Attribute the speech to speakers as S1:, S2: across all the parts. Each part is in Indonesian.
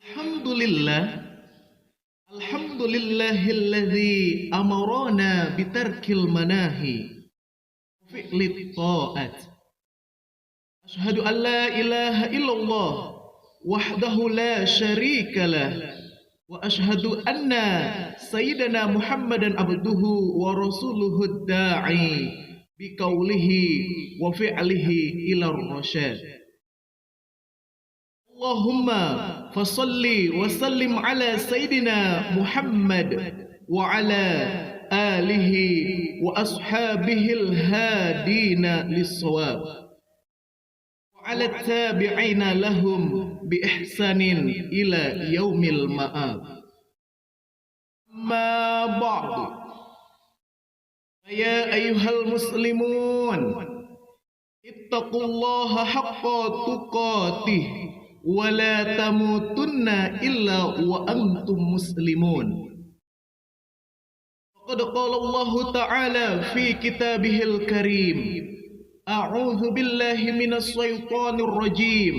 S1: Alhamdulillah, alhamdulillahilladzi amarana bitarkil manahi fi'lit ta'at. Asyhadu an la ilaha illallah wahdahu la syarika lah wa asyhadu anna sayyidana Muhammadan abduhu wa rasuluhud da'i biqaulihi wa fi'lihi ila rasyad. Allahumma fasalli wa sallim ala sayyidina Muhammad wa ala alihi wa ashabihil hadina lis-shawab wa ala tabi'ina lahum bi ihsanin ila yaumil ma'ad. Ma ba'du. Ya ayyuhal muslimun, ittaqullaha haqqa tuqatih wa la tamutunna illa wa antum muslimun. Faqad qala Allah Ta'ala fi kitabihil karim, a'udzu billahi minas syaitonir rajim.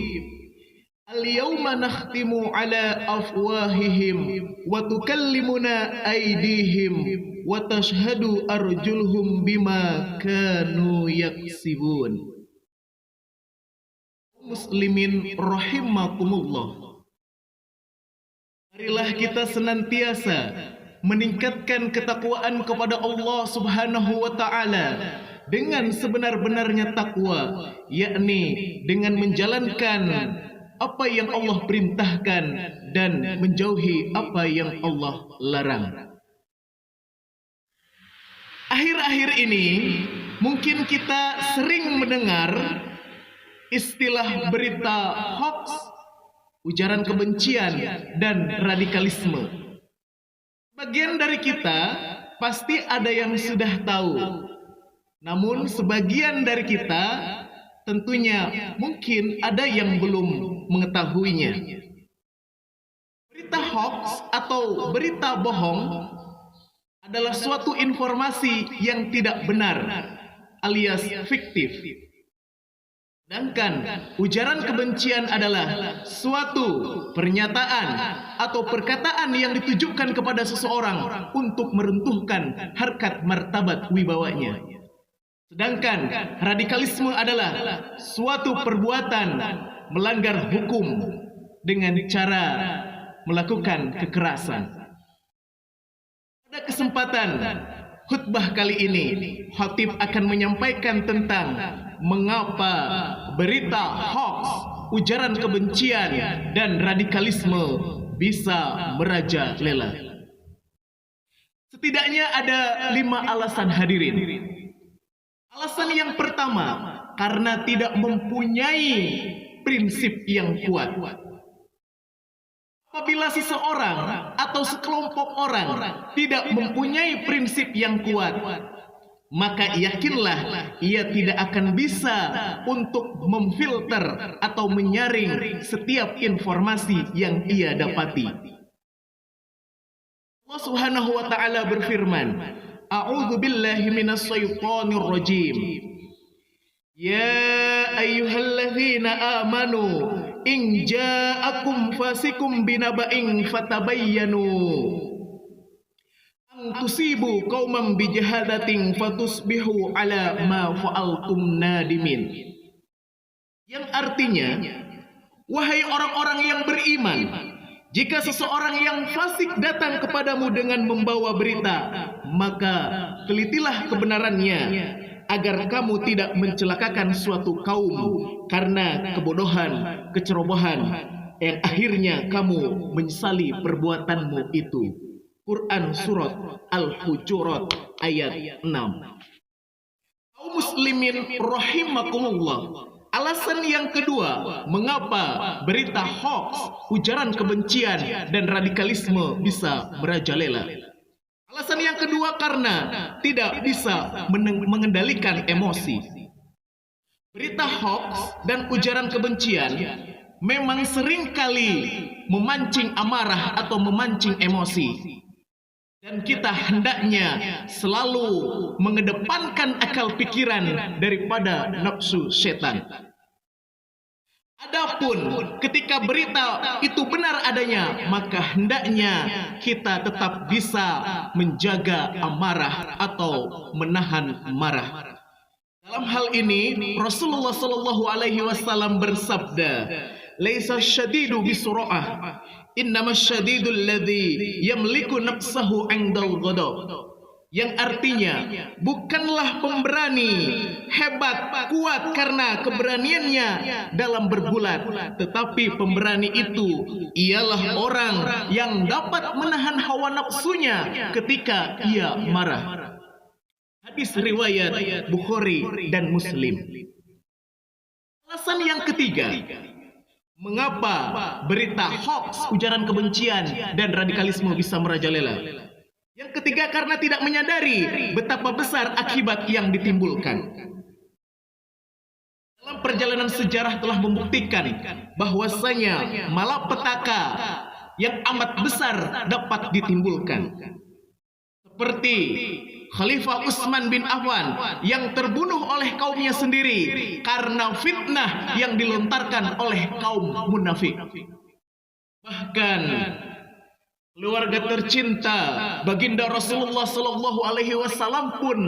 S1: Al-yawma nakhtimu ala afwahihim wa tukallimuna aydihim wa tashhadu arjuluhum bima kanu yaksibun. Muslimin rahimakumullah, marilah kita senantiasa meningkatkan ketakwaan kepada Allah Subhanahu wa Ta'ala dengan sebenar-benarnya takwa, yakni dengan menjalankan apa yang Allah perintahkan dan menjauhi apa yang Allah larang. Akhir-akhir ini mungkin kita sering mendengar istilah berita hoax, ujaran kebencian, dan radikalisme. Sebagian dari kita pasti ada yang sudah tahu, namun sebagian dari kita tentunya mungkin ada yang belum mengetahuinya. Berita hoax atau berita bohong adalah suatu informasi yang tidak benar alias fiktif. Sedangkan ujaran kebencian adalah suatu pernyataan atau perkataan yang ditujukan kepada seseorang untuk meruntuhkan harkat martabat wibawanya. Sedangkan radikalisme adalah suatu perbuatan melanggar hukum dengan cara melakukan kekerasan. Pada kesempatan khutbah kali ini, khatib akan menyampaikan tentang mengapa berita hoax, ujaran kebencian, dan radikalisme bisa merajalela. Setidaknya ada 5 alasan hadirin. Alasan yang pertama, karena tidak mempunyai prinsip yang kuat. Apabila seseorang atau sekelompok orang tidak mempunyai prinsip yang kuat, maka yakinlah ia tidak akan bisa untuk memfilter atau menyaring setiap informasi yang ia dapati. Allah Subhanahu wa Ta'ala berfirman, a'udzu billahi minas syaitonir rajim. Ya ayyuhalladzina amanu in ja'akum fasikum binaba'in fatabayyanu an tusibu qauman bijahadatin fatusbihu ala ma fa'altum nadimin. Yang artinya, wahai orang-orang yang beriman, jika seseorang yang fasik datang kepadamu dengan membawa berita, maka telitilah kebenarannya, agar kamu tidak mencelakakan suatu kaum karena kebodohan, kecerobohan, yang akhirnya kamu menyesali perbuatanmu itu. Quran Surat Al-Hujurat ayat 6. Kaum muslimin rahimakumullah, alasan yang kedua mengapa berita hoax, ujaran kebencian, dan radikalisme bisa merajalela. Alasan yang kedua karena tidak bisa mengendalikan emosi. Berita hoax dan ujaran kebencian memang seringkali memancing amarah atau memancing emosi. Dan kita hendaknya selalu mengedepankan akal pikiran daripada nafsu setan. Adapun ketika berita itu benar adanya, maka hendaknya kita tetap bisa menjaga amarah atau menahan marah. Dalam hal ini Rasulullah sallallahu alaihi wasallam bersabda, "Laisa syadidu bisur'ah, innamas syadidul ladzi yamliku nafsahu 'indal ghadab." Yang artinya, bukanlah pemberani hebat, kuat karena keberaniannya dalam bergulat, tetapi pemberani itu ialah orang yang dapat menahan hawa nafsunya ketika ia marah. Hadis riwayat Bukhari dan Muslim. Alasan yang ketiga, mengapa berita hoax, ujaran kebencian dan radikalisme bisa merajalela? Yang ketiga, karena tidak menyadari betapa besar akibat yang ditimbulkan. Dalam perjalanan sejarah telah membuktikan bahwasanya malapetaka yang amat besar dapat ditimbulkan. Seperti Khalifah Utsman bin Affan yang terbunuh oleh kaumnya sendiri karena fitnah yang dilontarkan oleh kaum munafik. Bahkan keluarga tercinta baginda Rasulullah sallallahu alaihi wasallam pun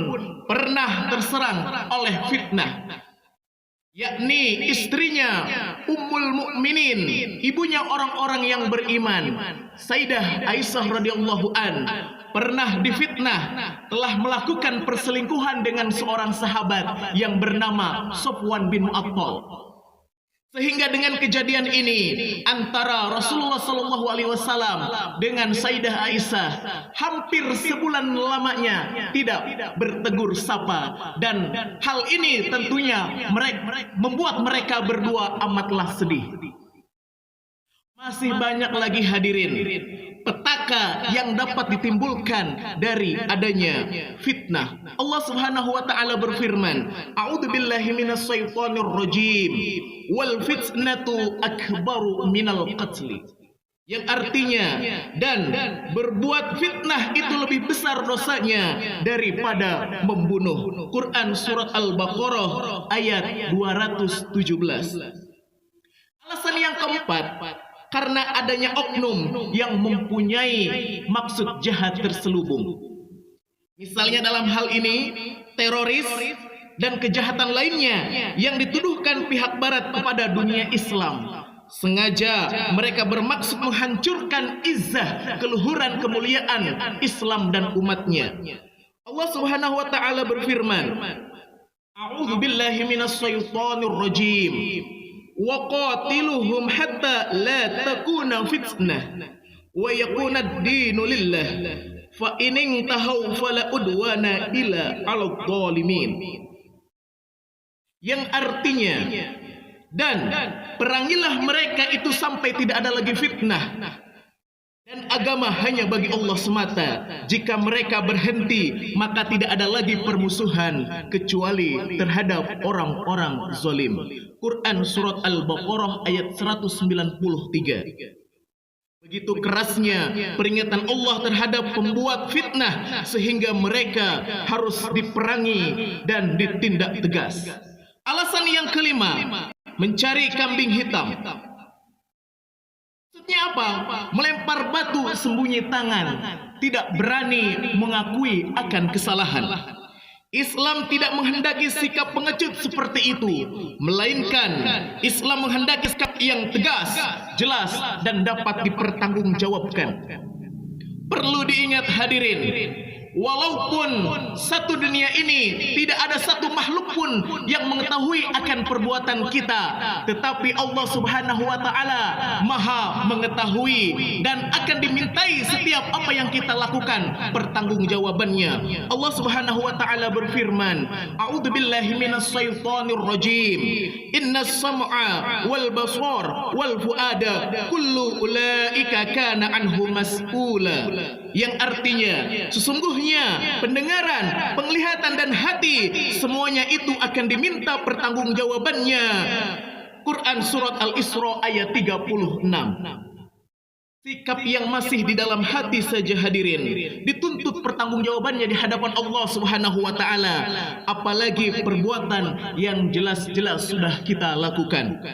S1: pernah terserang oleh fitnah, yakni istrinya Ummul Mukminin, ibunya orang-orang yang beriman, Sayyidah Aisyah radhiyallahu an, pernah difitnah telah melakukan perselingkuhan dengan seorang sahabat yang bernama Sofwan bin Mu'attal. Sehingga dengan kejadian ini antara Rasulullah sallallahu alaihi wasallam dengan Sayyidah Aisyah hampir sebulan lamanya tidak bertegur sapa, dan hal ini tentunya membuat mereka berdua amatlah sedih. Masih banyak lagi hadirin petaka yang dapat ditimbulkan dari adanya fitnah. Allah Subhanahu wa taala berfirman, "A'udzubillahi minasyaitonir rajim. Wal fitnatu akbaru minal qatl." Yang artinya, dan berbuat fitnah itu lebih besar dosanya daripada membunuh. Quran surat Al-Baqarah ayat 217. Alasan yang keempat, karena adanya oknum yang mempunyai maksud jahat terselubung. Misalnya dalam hal ini teroris dan kejahatan lainnya yang dituduhkan pihak barat kepada dunia Islam. Sengaja mereka bermaksud menghancurkan izzah, keluhuran, kemuliaan Islam dan umatnya. Allah Subhanahu wa taala berfirman, "A'udzubillahi minasyaitonir rajim. Wa qatiluhum hatta la takuna fitnah wa yakuna ad-dinu lillah fa in intahu fala udwana ila 'alal zalimin." Yang artinya, dan perangilah mereka itu sampai tidak ada lagi fitnah, dan agama hanya bagi Allah semata. Jika mereka berhenti, maka tidak ada lagi permusuhan kecuali terhadap orang-orang zalim. Quran surat Al-Baqarah ayat 193. Begitu kerasnya peringatan Allah terhadap pembuat fitnah sehingga mereka harus diperangi dan ditindak tegas. Alasan yang kelima, mencari kambing hitam. Maksudnya apa? Melempar batu sembunyi tangan, tidak berani mengakui akan kesalahan. Islam tidak menghendaki sikap pengecut seperti itu, melainkan Islam menghendaki sikap yang tegas, jelas, dan dapat dipertanggungjawabkan. Perlu diingat hadirin, walaupun satu dunia ini tidak ada satu makhluk pun yang mengetahui akan perbuatan kita, tetapi Allah Subhanahu wa taala Maha mengetahui dan akan dimintai setiap apa yang kita lakukan pertanggungjawabannya. Allah Subhanahu wa taala berfirman, "A'udzubillahi minasyaitonir rajim. Innas sam'a wal basar wal fuada kullu ulaika kana anhu mas'ula." Yang artinya, sesungguhnya pendengaran, penglihatan dan hati semuanya itu akan diminta pertanggungjawabannya. Quran surat Al-Isra ayat 36. Sikap yang masih di dalam hati saja hadirin dituntut pertanggungjawabannya di hadapan Allah Subhanahu wa taala, apalagi perbuatan yang jelas-jelas sudah kita lakukan.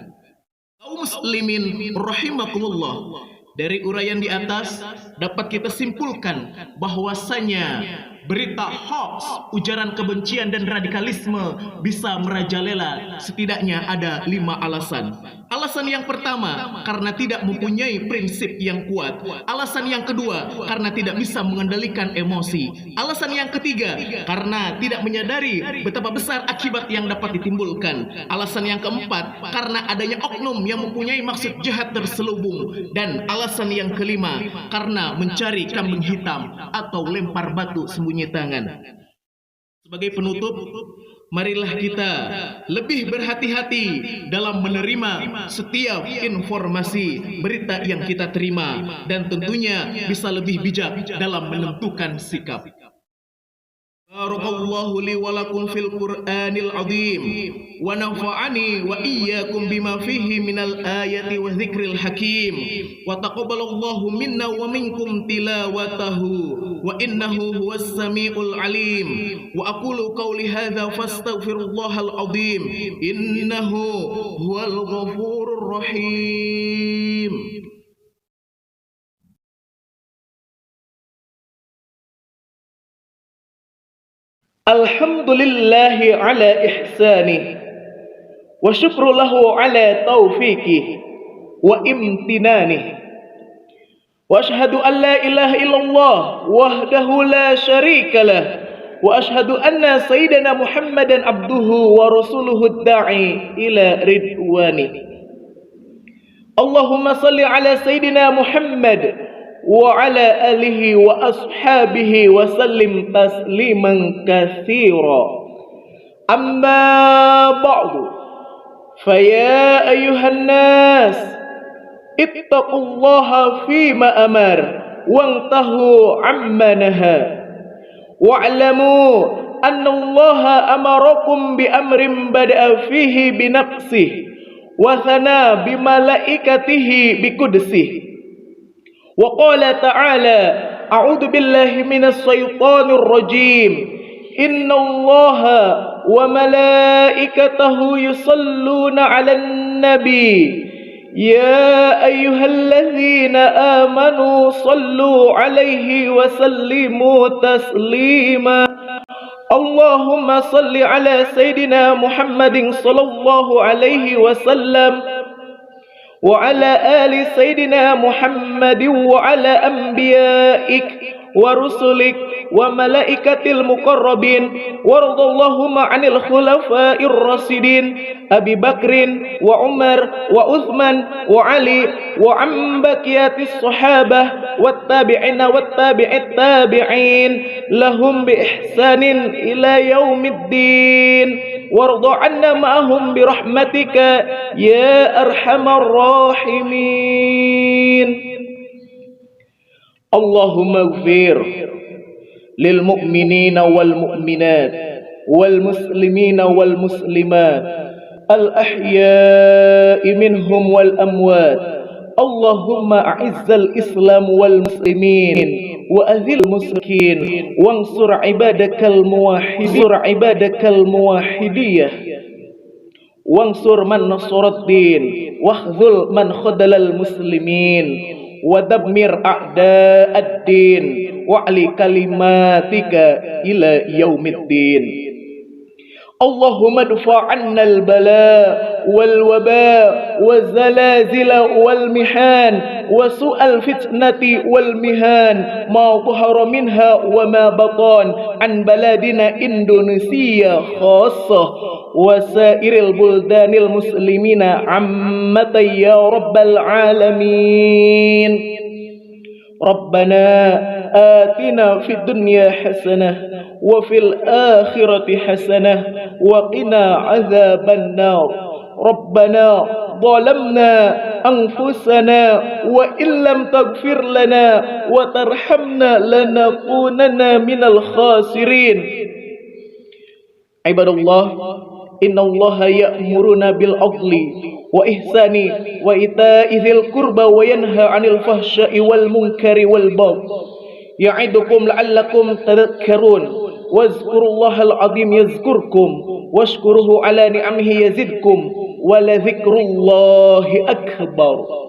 S1: kaum muslimin rahimakumullah. Dari uraian di atas dapat kita simpulkan bahwasanya berita hoax, ujaran kebencian dan radikalisme bisa merajalela setidaknya ada 5 alasan. Alasan yang pertama, karena tidak mempunyai prinsip yang kuat. Alasan yang kedua, karena tidak bisa mengendalikan emosi. Alasan yang ketiga, karena tidak menyadari betapa besar akibat yang dapat ditimbulkan. Alasan yang keempat, karena adanya oknum yang mempunyai maksud jahat terselubung. Dan alasan yang kelima, karena mencari kambing hitam atau lempar batu sembunyi tangan. Sebagai penutup, marilah kita lebih berhati-hati dalam menerima setiap informasi berita yang kita terima, dan tentunya bisa lebih bijak dalam menentukan sikap. Barakallahu li wa lakum fil Qur'anil azim wa nafa'ani wa iyyakum bima fihi minal ayati wa dzikril hakim wa taqabbalallahu minna wa minkum tilawatahu wa innahu huwas samiul alim wa aqulu qawli hadza fastaghfirullahal azim innahu huwal ghafurur rahim. Alhamdulillahi ala ihsanih wa syukru lahu ala taufiqih wa imtinanih wa ashhadu an la ilaha illallah wahdahu la syarika lah wa ashhadu anna sayyidana Muhammadan abduhu wa rasuluhu da'i ila ridwani. Allahumma salli ala sayyidina Muhammad wa ala alihi wa ashabihi wa sallim tasliman katsira. Amma ba'du, faya ayyuhan nas ittaqullaha fima amar wantahu amma naha wa'lamu anna allaha amarakum bi amrin bada'a fihi bi nafsihi wa thana bi malaikatihi bi qudsihi. وقال تعالى أعوذ بالله من الشيطان الرجيم إن الله وملائكته يصلون على النبي يا أيها الذين آمنوا صلوا عليه وسلموا تسليما اللهم صل على سيدنا محمد صلى الله عليه وسلم وعلى آل سيدنا محمد وعلى أنبيائك ورسلك وملائكة المقربين وارض اللهم عن الخلفاء الراشدين أبي بكر وعمر وعثمان وعلي وعن بقية الصحابة والتابعين والتابع التابعين لهم بإحسان إلى يوم الدين وارض عنا معهم برحمتك يا أرحم الراحمين. اللهم اغفر للمؤمنين والمؤمنات والمسلمين والمسلمات الأحياء منهم والأموات. اللهم أعز الإسلام والمسلمين وأذل المشركين وانصر عبادك الموحدية وانصر من نصر الدين واخذل من خذل المسلمين ودمر أعداء الدين وعلي كلماتك إلى يوم الدين. اللهم ادفع عنا البلاء والوباء والزلازل والمحان وسوء الفتنة والمهان ما ظهر منها وما بطن عن بلادنا إندونيسيا خاصة وسائر البلدان المسلمين عامة يا رب العالمين. ربنا آتنا في الدنيا حسنة وفي الآخرة حسنة وقنا عذاب النار. ربنا ظلمنا أنفسنا وإن لم تغفر لنا وترحمنا لنكونن من الخاسرين. عباد الله إن الله يأمرنا بالعدل وإحسان وإيتاء ذي القربى وينهى عن الفحشاء والمنكر والبغي يعظكم لعلكم تذكرون واذكروا الله العظيم يذكركم واشكروه على نعمه يزدكم wa la dzikrullahi akbar.